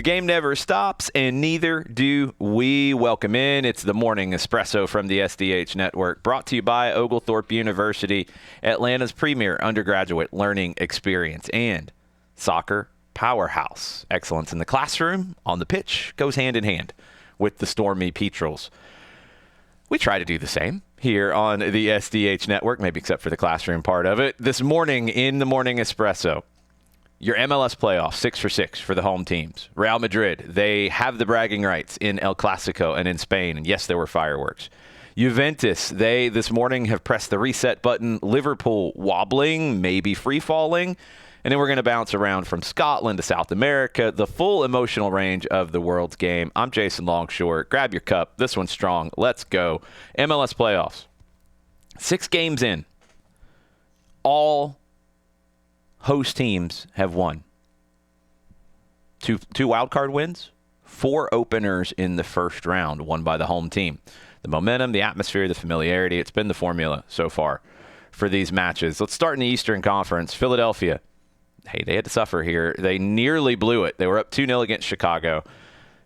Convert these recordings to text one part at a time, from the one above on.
game never stops, and neither do we. Welcome in. It's the Morning Espresso from the SDH Network, brought to you by Oglethorpe University, Atlanta's premier undergraduate learning experience and soccer powerhouse. Excellence in the classroom, on the pitch, goes hand in hand with the Stormy Petrels. We try to do the same here on the SDH Network, maybe except for the classroom part of it. This morning in the Morning Espresso, your MLS playoffs, 6 for 6 for the home teams. Real Madrid, they have the bragging rights in El Clásico and in Spain. And yes, there were fireworks. Juventus, they this morning have pressed the reset button. Liverpool wobbling, maybe free-falling. And then we're going to bounce around from Scotland to South America, the full emotional range of the world's game. I'm Jason Longshore. Grab your cup. This one's strong. Let's go. MLS playoffs. 6 games in. All host teams have won. Two wildcard wins, 4 openers in the first round, won by the home team. The momentum, the atmosphere, the familiarity, it's been the formula so far for these matches. Let's start in the Eastern Conference. Philadelphia, hey, they had to suffer here. They nearly blew it. They were up 2-0 against Chicago.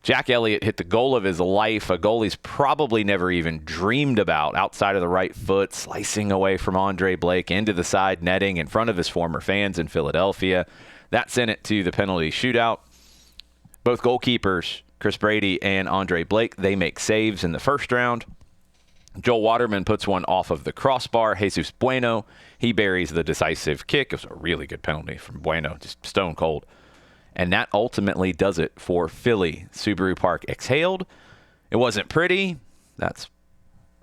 Jack Elliott hit the goal of his life, a goal he's probably never even dreamed about, outside of the right foot, slicing away from Andre Blake into the side netting in front of his former fans in Philadelphia. That sent it to the penalty shootout. Both goalkeepers, Chris Brady and Andre Blake, they make saves in the first round. Joel Waterman puts one off of the crossbar. Jesus Bueno, he buries the decisive kick. It was a really good penalty from Bueno, just stone cold. And that ultimately does it for Philly. Subaru Park exhaled. It wasn't pretty. That's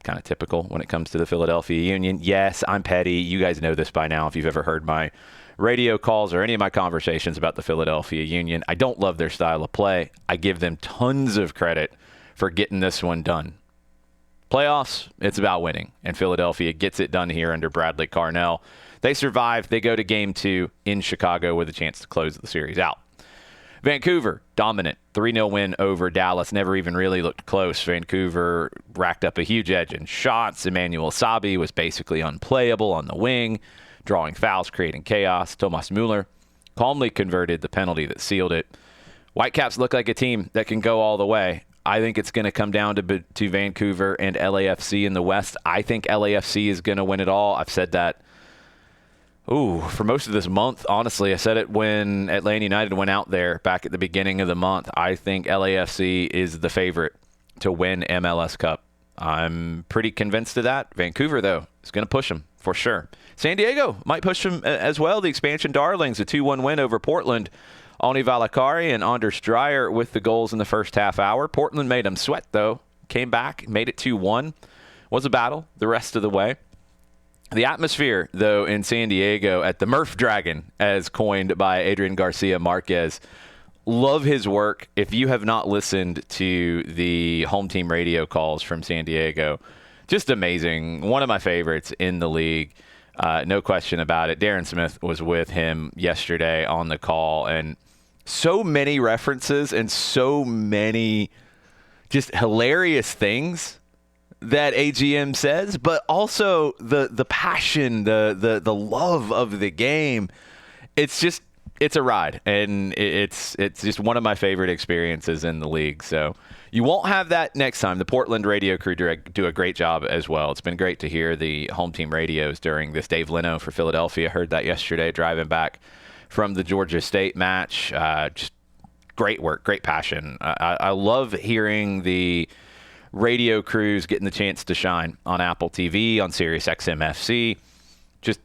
kind of typical when it comes to the Philadelphia Union. Yes, I'm petty. You guys know this by now if you've ever heard my radio calls or any of my conversations about the Philadelphia Union. I don't love their style of play. I give them tons of credit for getting this one done. Playoffs, it's about winning. And Philadelphia gets it done here under Bradley Carnell. They survive. They go to Game 2 in Chicago with a chance to close the series out. Vancouver, dominant, 3-0 win over Dallas. Never even really looked close. Vancouver racked up a huge edge in shots. Emmanuel Sabi was basically unplayable on the wing, drawing fouls, creating chaos. Thomas Muller calmly converted the penalty that sealed it. Whitecaps look like a team that can go all the way. I think it's going to come down to Vancouver and LAFC in the West. I think LAFC is going to win it all. I've said that for most of this month, honestly. I said it when Atlanta United went out there back at the beginning of the month. I think LAFC is the favorite to win MLS Cup. I'm pretty convinced of that. Vancouver, though, is going to push them for sure. San Diego might push them as well. The expansion darlings, a 2-1 win over Portland. Oni Valakari and Anders Dreyer with the goals in the first half hour. Portland made them sweat, though. Came back, made it 2-1. Was a battle the rest of the way. The atmosphere, though, in San Diego at the Murph Dragon, as coined by Adrian Garcia Marquez. Love his work. If you have not listened to the home team radio calls from San Diego, just amazing. One of my favorites in the league. No question about it. Darren Smith was with him yesterday on the call, and so many references and so many just hilarious things that AGM says, but also the passion, the love of the game. It's a ride, and it's just one of my favorite experiences in the league. So you won't have that next time. The Portland radio crew do a great job as well. It's been great to hear the home team radios during this. Dave Leno for Philadelphia heard that yesterday driving back from the Georgia State match. Just great work, great passion. I love hearing the radio crews getting the chance to shine on Apple TV, on Sirius XM FC. Just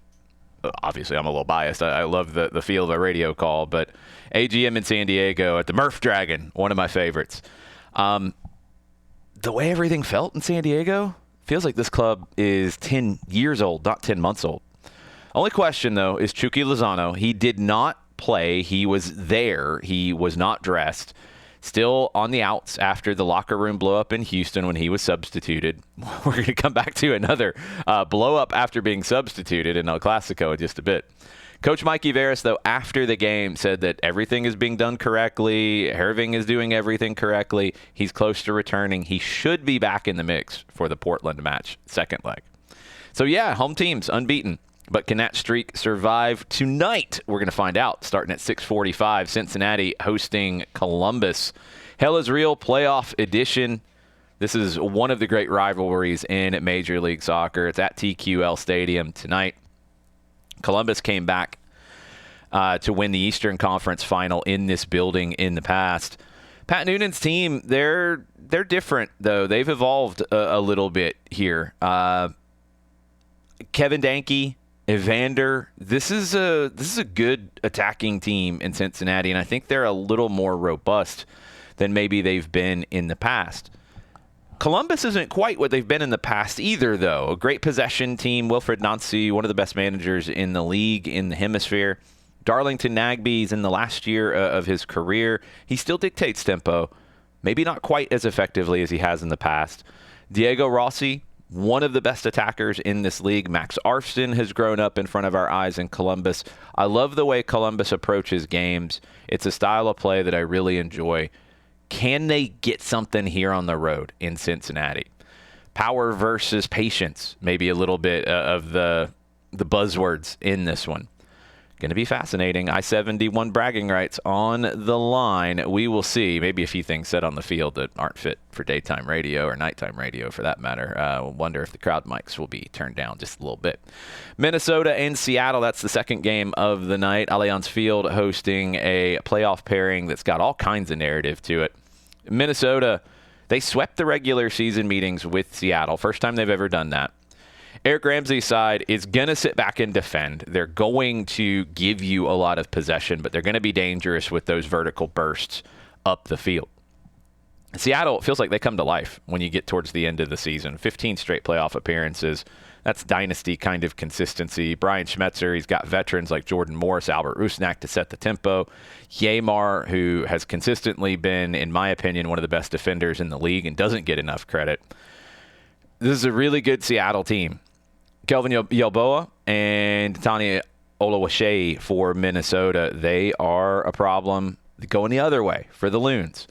obviously I'm a little biased. I love the feel of a radio call, but AGM in San Diego at the Murph Dragon, one of my favorites. The way everything felt in San Diego feels like this club is 10 years old, not 10 months old. Only question, though, is Chucky Lozano. He did not play. He was there. He was not dressed. Still on the outs after the locker room blow up in Houston when he was substituted. We're going to come back to another blow up after being substituted in El Clásico in just a bit. Coach Mike Iveris, though, after the game said that everything is being done correctly. Herving is doing everything correctly. He's close to returning. He should be back in the mix for the Portland match, second leg. So, yeah, home teams unbeaten But can that streak survive tonight? We're going to find out starting at 6:45. Cincinnati hosting Columbus. Hell is Real playoff edition. This is one of the great rivalries in Major League Soccer. It's at TQL Stadium tonight. Columbus came back to win the Eastern Conference Final in this building in the past. Pat Noonan's team, they're different, though. They've evolved a little bit here. Kevin Danke, Evander, this is a good attacking team in Cincinnati, and I think they're a little more robust than maybe they've been in the past. Columbus isn't quite what they've been in the past either, though. A great possession team. Wilfred Nancy, one of the best managers in the league, in the hemisphere. Darlington Nagbe's in the last year of his career. He still dictates tempo, maybe not quite as effectively as he has in the past. Diego Rossi, one of the best attackers in this league. Max Arfston has grown up in front of our eyes in Columbus. I love the way Columbus approaches games. It's a style of play that I really enjoy. Can they get something here on the road in Cincinnati? Power versus patience, maybe a little bit of the buzzwords in this one. Going to be fascinating. I-71 bragging rights on the line. We will see. Maybe a few things said on the field that aren't fit for daytime radio or nighttime radio for that matter. Wonder if the crowd mics will be turned down just a little bit. Minnesota and Seattle, that's the second game of the night. Allianz Field hosting a playoff pairing that's got all kinds of narrative to it. Minnesota, they swept the regular season meetings with Seattle. First time they've ever done that. Eric Ramsey's side is going to sit back and defend. They're going to give you a lot of possession, but they're going to be dangerous with those vertical bursts up the field. Seattle, it feels like they come to life when you get towards the end of the season. 15 straight playoff appearances. That's dynasty kind of consistency. Brian Schmetzer, he's got veterans like Jordan Morris, Albert Rusnak to set the tempo. Yamar, who has consistently been, in my opinion, one of the best defenders in the league and doesn't get enough credit. This is a really good Seattle team. Kelvin Yalboa and Tanya Olawashe for Minnesota. They are a problem going the other way for the Loons.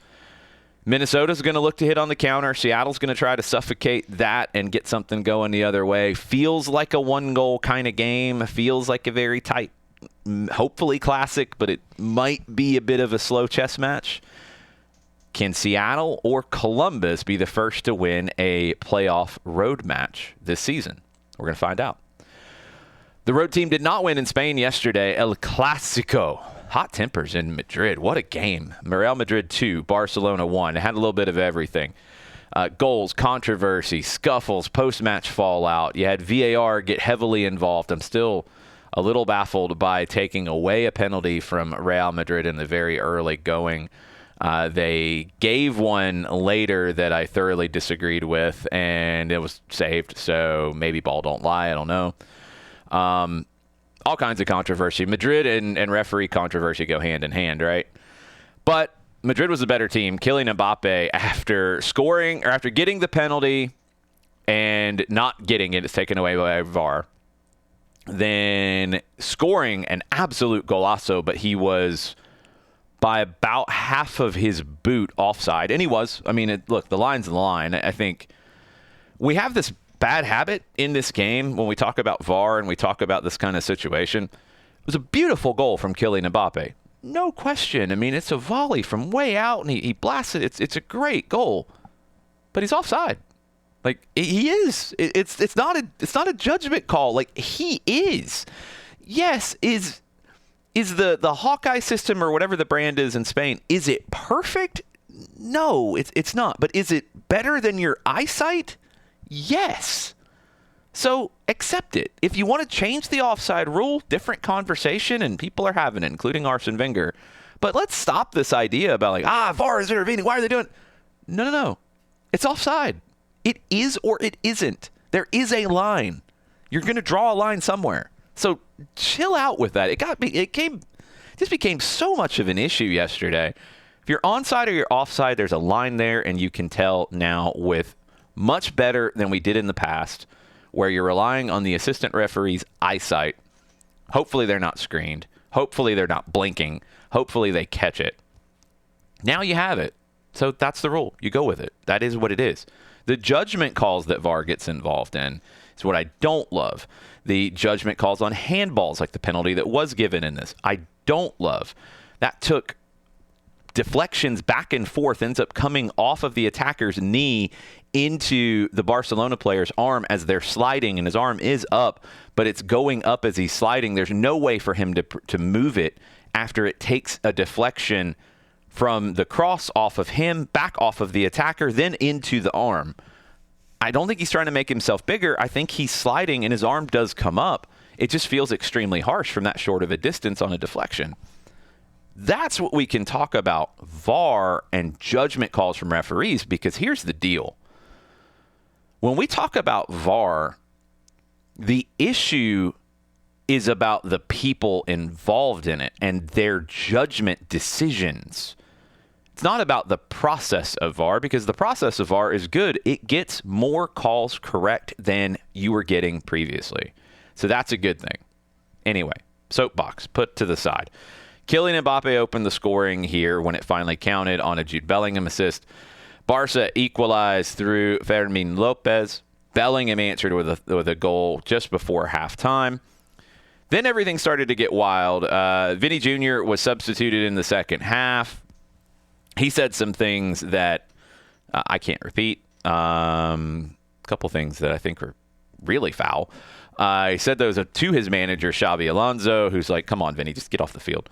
Minnesota's going to look to hit on the counter. Seattle's going to try to suffocate that and get something going the other way. Feels like a one-goal kind of game. Feels like a very tight, hopefully classic, but it might be a bit of a slow chess match. Can Seattle or Columbus be the first to win a playoff road match this season? We're going to find out. The road team did not win in Spain yesterday. El Clásico. Hot tempers in Madrid. What a game. Real Madrid 2, Barcelona 1. It had a little bit of everything. Goals, controversy, scuffles, post-match fallout. You had VAR get heavily involved. I'm still a little baffled by taking away a penalty from Real Madrid in the very early going. They gave one later that I thoroughly disagreed with, and it was saved. So maybe ball don't lie. I don't know. All kinds of controversy. Madrid and referee controversy go hand in hand, right? But Madrid was a better team. Kylian Mbappé, after scoring or after getting the penalty and not getting it, it's taken away by VAR, then scoring an absolute golazo, but he was by about half of his boot offside. And he was. I mean, look, the line's the line. I think we have this bad habit in this game when we talk about VAR and we talk about this kind of situation. It was a beautiful goal from Kylian Mbappé. No question. I mean, it's a volley from way out, and he blasted it. It's a great goal. But he's offside. Like, he is. It's not a judgment call. Like, he is. Yes, is the Hawkeye system or whatever the brand is in Spain, is it perfect? No, it's not. But is it better than your eyesight? Yes. So accept it. If you want to change the offside rule, different conversation, and people are having it, including Arsene Wenger. But let's stop this idea about like, VAR is intervening. Why are they doing it? No. It's offside. It is or it isn't. There is a line. You're going to draw a line somewhere. So chill out with that. It just became so much of an issue yesterday. If you're onside or you're offside, there's a line there, and you can tell now with much better than we did in the past, where you're relying on the assistant referee's eyesight. Hopefully they're not screened. Hopefully they're not blinking. Hopefully they catch it. Now you have it. So that's the rule. You go with it. That is what it is. The judgment calls that VAR gets involved in is what I don't love. The judgment calls on handballs, like the penalty that was given in this, I don't love. That took deflections back and forth, ends up coming off of the attacker's knee into the Barcelona player's arm as they're sliding, and his arm is up, but it's going up as he's sliding. There's no way for him to move it after it takes a deflection from the cross off of him, back off of the attacker, then into the arm. I don't think he's trying to make himself bigger. I think he's sliding and his arm does come up. It just feels extremely harsh from that short of a distance on a deflection. That's what we can talk about VAR and judgment calls from referees, because here's the deal. When we talk about VAR, the issue is about the people involved in it and their judgment decisions. It's not about the process of VAR, because the process of VAR is good. It gets more calls correct than you were getting previously. So that's a good thing. Anyway, soapbox put to the side. Kylian Mbappé opened the scoring here when it finally counted on a Jude Bellingham assist. Barca equalized through Fermin Lopez. Bellingham answered with a goal just before halftime. Then everything started to get wild. Vinny Jr. was substituted in the second half. He said some things that I can't repeat. A couple things that I think are really foul. He said those to his manager, Xabi Alonso, who's like, come on, Vinny, just get off the field.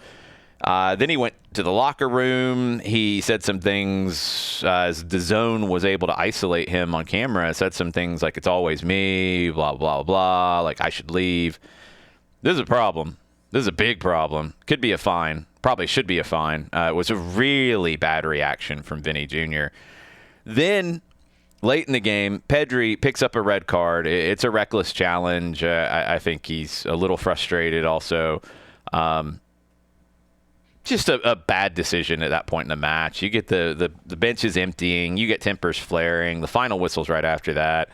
Then he went to the locker room. He said some things as the zone was able to isolate him on camera. Said some things like, it's always me, blah, blah, blah, like I should leave. This is a problem. This is a big problem. Could be a fine. Probably should be a fine. It was a really bad reaction from Vinny Jr. Then, late in the game, Pedri picks up a red card. It's a reckless challenge. I think he's a little frustrated also. Just a bad decision at that point in the match. You get the bench is emptying. You get tempers flaring. The final whistle's right after that.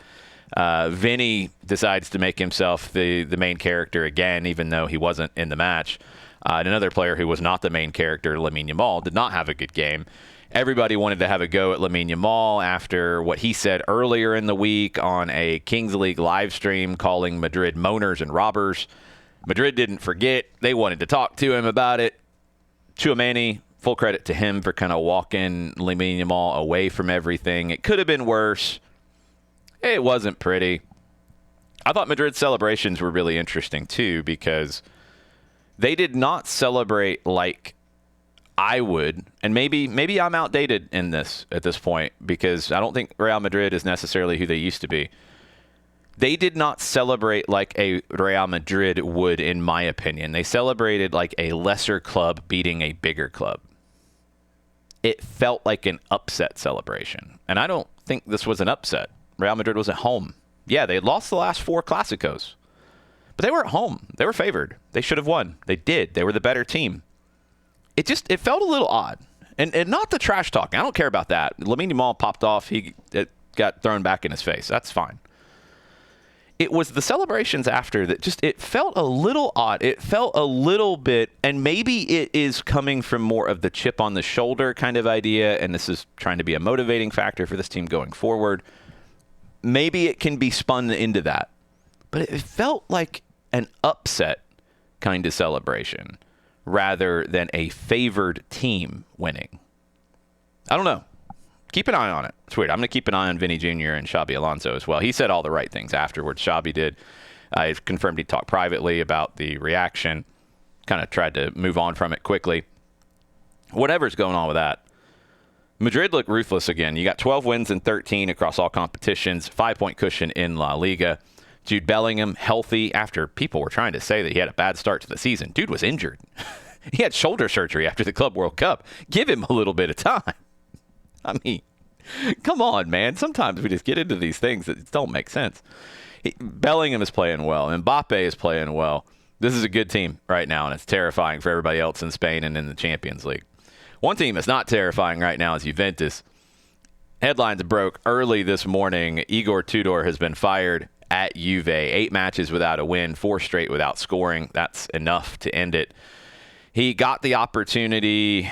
Vinny decides to make himself the main character again, even though he wasn't in the match. And another player who was not the main character, Lamine Yamal, did not have a good game. Everybody wanted to have a go at Lamine Yamal after what he said earlier in the week on a Kings League live stream calling Madrid moaners and robbers. Madrid didn't forget. They wanted to talk to him about it. Tchouaméni, full credit to him for kind of walking Lamine Yamal away from everything. It could have been worse. It wasn't pretty. I thought Madrid's celebrations were really interesting, too, because they did not celebrate like I would. And maybe I'm outdated in this at this point, because I don't think Real Madrid is necessarily who they used to be. They did not celebrate like a Real Madrid would, in my opinion. They celebrated like a lesser club beating a bigger club. It felt like an upset celebration. And I don't think this was an upset. Real Madrid was at home. Yeah, they lost the last 4 Clásicos. But they were at home. They were favored. They should have won. They did. They were the better team. It felt a little odd. And not the trash talking. I don't care about that. Lamine Yamal popped off. It got thrown back in his face. That's fine. It was the celebrations after that it felt a little odd. It felt a little bit, and maybe it is coming from more of the chip on the shoulder kind of idea, and this is trying to be a motivating factor for this team going forward. Maybe it can be spun into that. But it felt like an upset kind of celebration rather than a favored team winning. I don't know. Keep an eye on it. It's weird. I'm going to keep an eye on Vinny Jr. and Xabi Alonso as well. He said all the right things afterwards. Xabi did. I confirmed he talked privately about the reaction. Kind of tried to move on from it quickly. Whatever's going on with that. Madrid looked ruthless again. You got 12 wins and 13 across all competitions. 5-point cushion in La Liga. Jude Bellingham healthy after people were trying to say that he had a bad start to the season. Dude was injured. He had shoulder surgery after the Club World Cup. Give him a little bit of time. I mean, come on, man. Sometimes we just get into these things that don't make sense. Bellingham is playing well. Mbappé is playing well. This is a good team right now, and it's terrifying for everybody else in Spain and in the Champions League. One team that's not terrifying right now is Juventus. Headlines broke early this morning. Igor Tudor has been fired at Juve. 8 matches without a win, 4 straight without scoring. That's enough to end it. He got the opportunity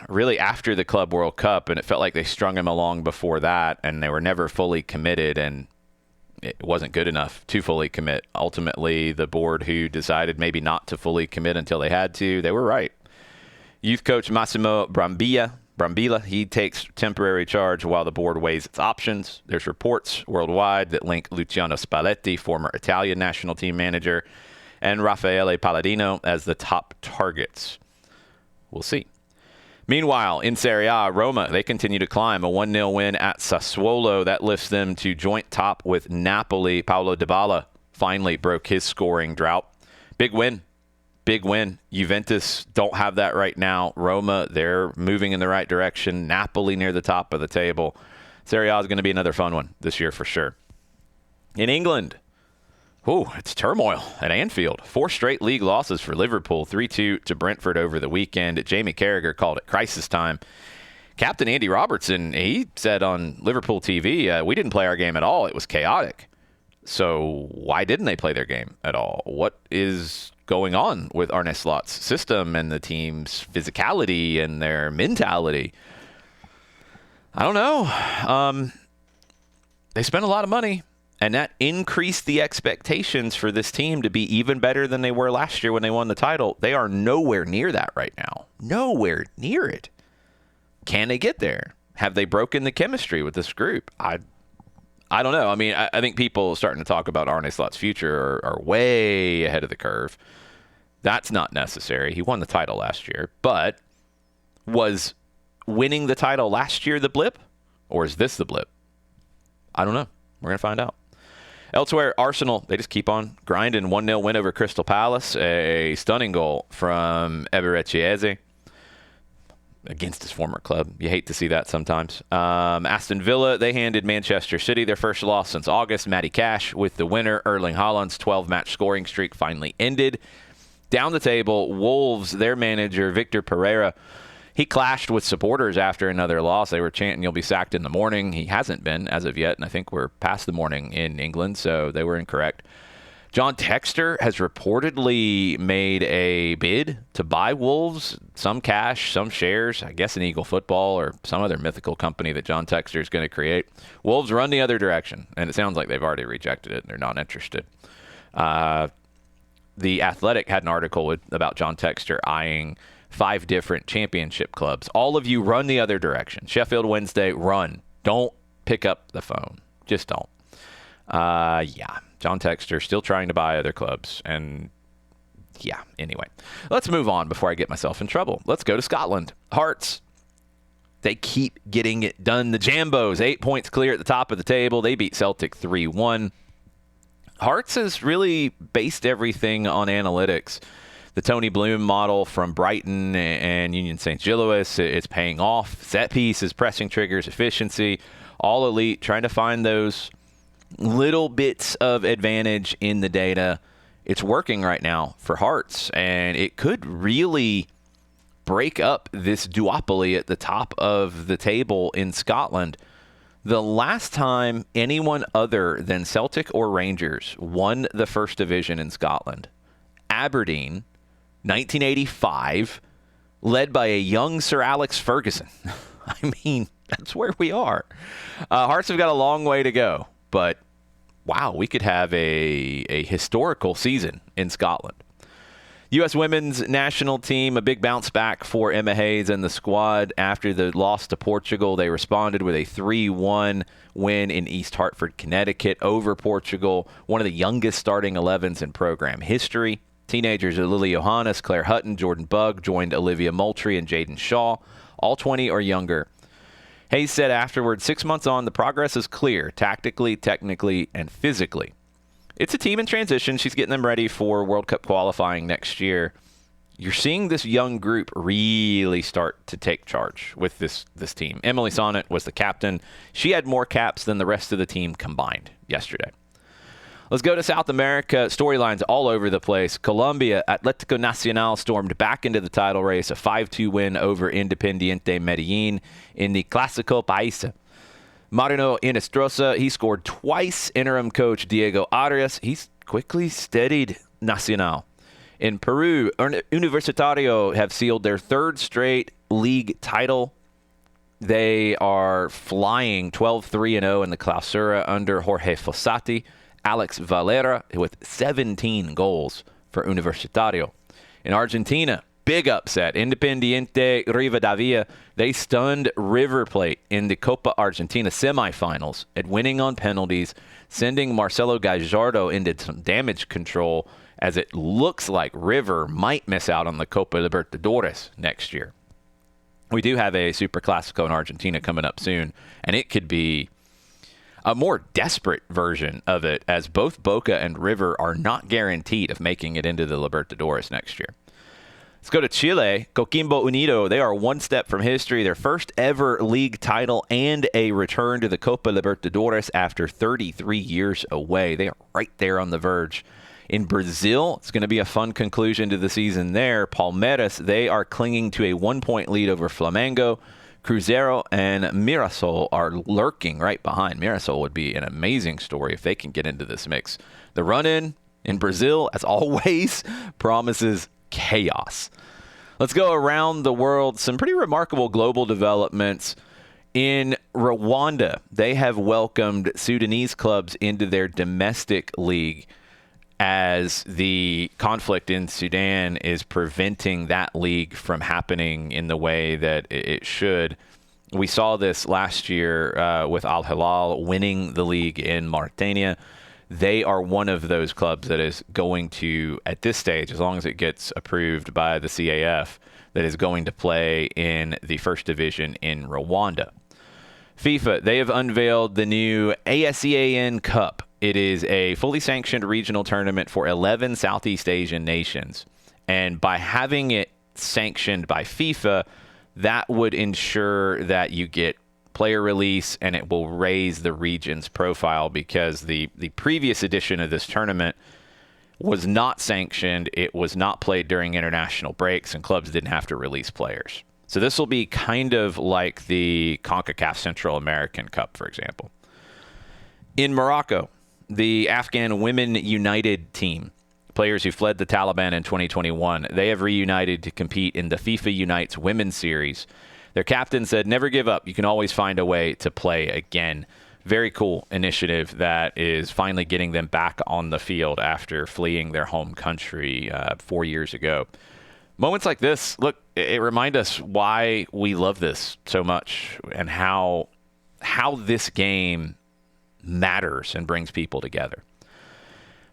really after the Club World Cup, and it felt like they strung him along before that, and they were never fully committed. And it wasn't good enough to fully commit. Ultimately, the board who decided maybe not to fully commit until they had to, they were right. Youth coach Massimo Brambilla, he takes temporary charge while the board weighs its options. There's reports worldwide that link Luciano Spalletti, former Italian national team manager, and Raffaele Palladino as the top targets. We'll see. Meanwhile, in Serie A, Roma, they continue to climb. A 1-0 win at Sassuolo. That lifts them to joint top with Napoli. Paulo Dybala finally broke his scoring drought. Big win. Big win. Juventus don't have that right now. Roma, they're moving in the right direction. Napoli near the top of the table. Serie A is going to be another fun one this year for sure. In England, it's turmoil at Anfield. 4 straight league losses for Liverpool, 3-2 to Brentford over the weekend. Jamie Carragher called it crisis time. Captain Andy Robertson, he said on Liverpool TV, we didn't play our game at all. It was chaotic. So why didn't they play their game at all? What is going on with Arne Slot's system and the team's physicality and their mentality? I don't know. They spent a lot of money. And that increased the expectations for this team to be even better than they were last year when they won the title. They are nowhere near that right now. Nowhere near it. Can they get there? Have they broken the chemistry with this group? I don't know. I mean, I think people starting to talk about Arne Slot's future are way ahead of the curve. That's not necessary. He won the title last year. But was winning the title last year the blip? Or is this the blip? I don't know. We're going to find out. Elsewhere, Arsenal, they just keep on grinding. 1-0 win over Crystal Palace. A stunning goal from Eberechieze against his former club. You hate to see that sometimes. Aston Villa, they handed Manchester City their first loss since August. Matty Cash with the winner. Erling Haaland's 12-match scoring streak finally ended. Down the table, Wolves, their manager, Victor Pereira, he clashed with supporters after another loss. They were chanting, "You'll be sacked in the morning." He hasn't been as of yet, and I think we're past the morning in England, so they were incorrect. John Textor has reportedly made a bid to buy Wolves, some cash, some shares, I guess in Eagle Football or some other mythical company that John Textor is going to create. Wolves run the other direction, and it sounds like they've already rejected it and they're not interested. The Athletic had an article about John Textor eyeing 5 different championship clubs. All of you run the other direction. Sheffield Wednesday, run. Don't pick up the phone. Just don't. John Textor still trying to buy other clubs. And anyway. Let's move on before I get myself in trouble. Let's go to Scotland. Hearts, they keep getting it done. The Jambos, 8 points clear at the top of the table. They beat Celtic 3-1. Hearts has really based everything on analytics. The Tony Bloom model from Brighton and Union St. Gillois, it's paying off. Set pieces, pressing triggers, efficiency, all elite, trying to find those little bits of advantage in the data. It's working right now for Hearts, and it could really break up this duopoly at the top of the table in Scotland. The last time anyone other than Celtic or Rangers won the first division in Scotland, Aberdeen, 1985, led by a young Sir Alex Ferguson. I mean, that's where we are. Hearts have got a long way to go, but wow, we could have a historical season in Scotland. U.S. women's national team, a big bounce back for Emma Hayes and the squad after the loss to Portugal. They responded with a 3-1 win in East Hartford, Connecticut over Portugal, one of the youngest starting 11s in program history. Teenagers Lily Johannes, Claire Hutton, Jordan Bugg joined Olivia Moultrie and Jaden Shaw, all 20 or younger. Hayes said afterwards, 6 months on, the progress is clear, tactically, technically, and physically. It's a team in transition. She's getting them ready for World Cup qualifying next year. You're seeing this young group really start to take charge with this team. Emily Sonnet was the captain. She had more caps than the rest of the team combined yesterday. Let's go to South America. Storylines all over the place. Colombia, Atlético Nacional stormed back into the title race, a 5-2 win over Independiente Medellin in the Clásico Paisa. Marino Inestrosa, he scored twice. Interim coach Diego Arias, he's quickly steadied Nacional. In Peru, Universitario have sealed their 3rd straight league title. They are flying 12-3-0 in the Clausura under Jorge Fossati. Alex Valera with 17 goals for Universitario. In Argentina, big upset. Independiente Rivadavia, they stunned River Plate in the Copa Argentina semifinals at winning on penalties, sending Marcelo Gallardo into some damage control as it looks like River might miss out on the Copa Libertadores next year. We do have a Super Clásico in Argentina coming up soon, and it could be a more desperate version of it, as both Boca and River are not guaranteed of making it into the Libertadores next year. Let's go to Chile. Coquimbo Unido, they are one step from history, their first ever league title and a return to the Copa Libertadores after 33 years away. They are right there on the verge. In Brazil, it's going to be a fun conclusion to the season there. Palmeiras, they are clinging to a 1-point lead over Flamengo. Cruzeiro and Mirassol are lurking right behind. Mirassol would be an amazing story if they can get into this mix. The run-in Brazil, as always, promises chaos. Let's go around the world. Some pretty remarkable global developments. In Rwanda, they have welcomed Sudanese clubs into their domestic league as the conflict in Sudan is preventing that league from happening in the way that it should. We saw this last year with Al Hilal winning the league in Mauritania. They are one of those clubs that is going to, at this stage, as long as it gets approved by the CAF, that is going to play in the first division in Rwanda. FIFA, they have unveiled the new ASEAN Cup. It is a fully sanctioned regional tournament for 11 Southeast Asian nations. And by having it sanctioned by FIFA, that would ensure that you get player release and it will raise the region's profile, because the previous edition of this tournament was not sanctioned. It was not played during international breaks, and clubs didn't have to release players. So this will be kind of like the CONCACAF Central American Cup, for example. In Morocco, the Afghan Women United team, players who fled the Taliban in 2021, they have reunited to compete in the FIFA Unites Women's Series. Their captain said, "Never give up. You can always find a way to play again." Very cool initiative that is finally getting them back on the field after fleeing their home country 4 years ago. Moments like this, look, it remind us why we love this so much and how this game matters and brings people together.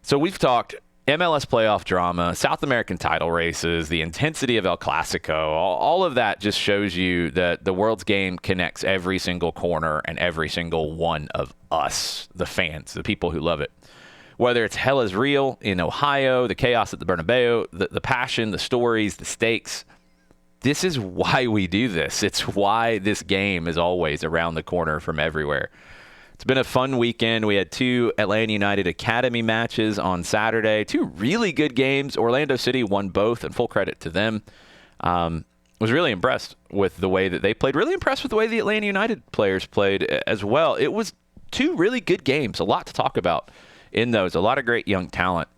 So we've talked MLS playoff drama, South American title races, the intensity of El Clásico. All of that just shows you that the world's game connects every single corner and every single one of us, the fans, the people who love it. Whether it's hell is real in Ohio, the chaos at the Bernabéu, the passion, the stories, the stakes. This is why we do this. It's why this game is always around the corner from everywhere. It's been a fun weekend. We had 2 Atlanta United Academy matches on Saturday. 2 really good games. Orlando City won both, and full credit to them. Was really impressed with the way that they played. Really impressed with the way the Atlanta United players played as well. It was 2 really good games. A lot to talk about in those. A lot of great young talent.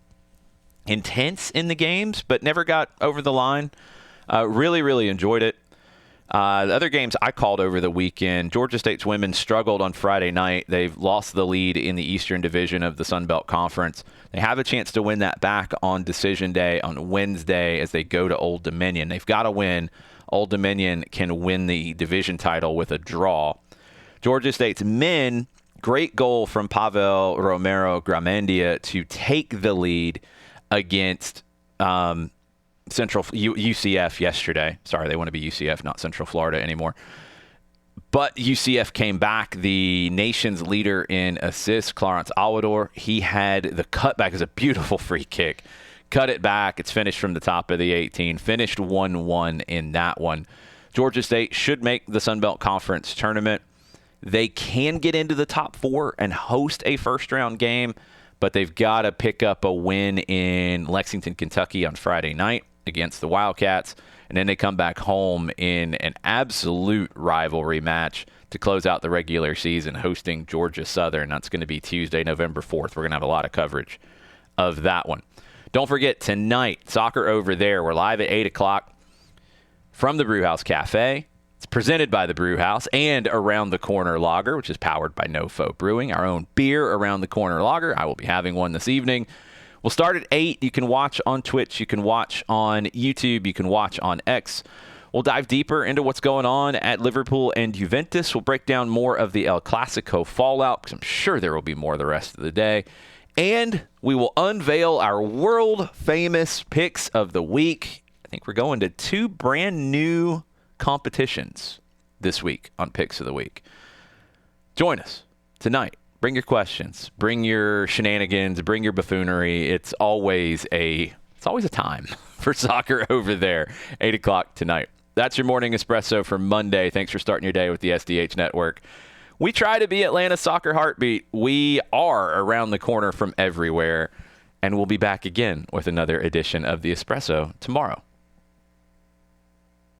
Intense in the games, but never got over the line. Really, really enjoyed it. The other games I called over the weekend, Georgia State's women struggled on Friday night. They've lost the lead in the Eastern Division of the Sun Belt Conference. They have a chance to win that back on Decision Day on Wednesday as they go to Old Dominion. They've got to win. Old Dominion can win the division title with a draw. Georgia State's men, great goal from Pavel Romero Gramendia to take the lead against Central UCF yesterday. Sorry, they want to be UCF, not Central Florida anymore. But UCF came back. The nation's leader in assists, Clarence Awador, he had the cutback. It's a beautiful free kick. Cut it back. It's finished from the top of the 18. Finished 1-1 in that one. Georgia State should make the Sun Belt Conference tournament. They can get into the top 4 and host a first-round game, but they've got to pick up a win in Lexington, Kentucky on Friday night against the Wildcats, and then they come back home in an absolute rivalry match to close out the regular season, hosting Georgia Southern. That's going to be Tuesday, November 4th. We're going to have a lot of coverage of that one. Don't forget, tonight, soccer over there. We're live at 8 o'clock from the Brewhouse Cafe. It's presented by the Brew House and Around the Corner Lager, which is powered by No Foe Brewing, our own beer Around the Corner Lager. I will be having one this evening. We'll start at 8. You can watch on Twitch. You can watch on YouTube. You can watch on X. We'll dive deeper into what's going on at Liverpool and Juventus. We'll break down more of the El Clásico fallout, because I'm sure there will be more the rest of the day. And we will unveil our world-famous picks of the week. I think we're going to 2 brand new competitions this week on Picks of the Week. Join us tonight. Bring your questions. Bring your shenanigans. Bring your buffoonery. It's always a time for soccer over there. 8 o'clock tonight. That's your Morning Espresso for Monday. Thanks for starting your day with the SDH Network. We try to be Atlanta's soccer heartbeat. We are around the corner from everywhere. And we'll be back again with another edition of the Espresso tomorrow.